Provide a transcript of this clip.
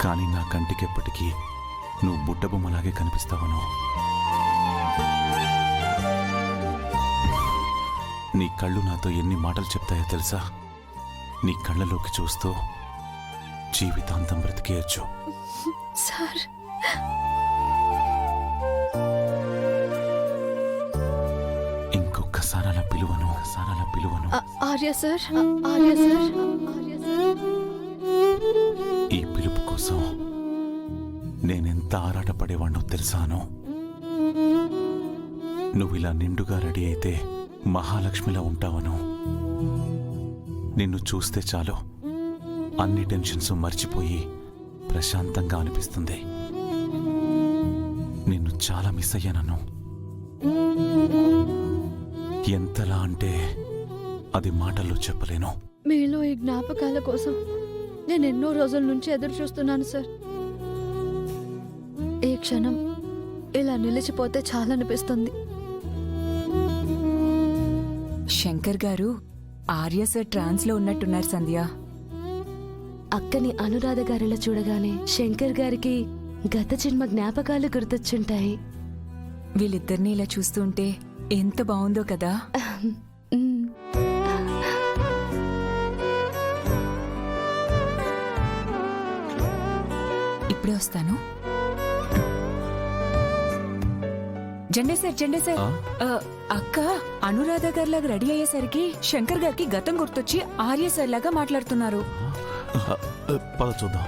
కానీ నా కంటికెప్పటికీ నువ్వు బుట్టబొమ్మలాగే కనిపిస్తావను. నీ కళ్ళు నాతో ఎన్ని మాటలు చెప్తాయో తెలుసా? నీ కళ్ళలోకి చూస్తూ జీవితాంతం బ్రతికేయచ్చు. సార్, ఇంకొకసారి అలా పిలువను. Arya sir, Arya sir, Arya sir. ఈ పిలుపు కోసం నేనెంత ఆరాటపడేవాణ్ణో తెలుసాను. నువ్వు ఇలా నిండుగా రెడీ అయితే మహాలక్ష్మిలా ఉంటావను. నిన్ను చూస్తే చాలు అన్ని టెన్షన్స్ మర్చిపోయి ప్రశాంతంగా అనిపిస్తుంది. నిన్ను చాలా మిస్ అయ్యానను. ఎంతలా అంటే అది మాటల్లో చెప్పలేను. మీలో ఈ జ్ఞాపకాల కోసం నేను ఎన్నో రోజుల నుంచి ఎదురు చూస్తున్నాను సార్. ఈ క్షణం ఇలా నిలిచిపోతే చాలనిపిస్తుంది. శంకర్ గారు ఆర్య సార్ ట్రాన్స్ లో ఉన్నట్టున్నారు సంధ్య. అక్కని అనురాధ గారిలా చూడగానే శంకర్ గారికి గత జన్మ జ్ఞాపకాలు గుర్తొచ్చుంటాయి. వీళ్ళిద్దరిని ఇలా చూస్తుంటే ఎంత బాగుందో కదా. మ్మ్. ఇప్పుడే వస్తాను. జెండే సార్, అక్క అనురాధ గారిలాగా రెడీ అయ్యేసరికి శంకర్ గారికి గతం గుర్తొచ్చి ఆర్య సార్ లాగా మాట్లాడుతున్నారు. పద చూద్దాం.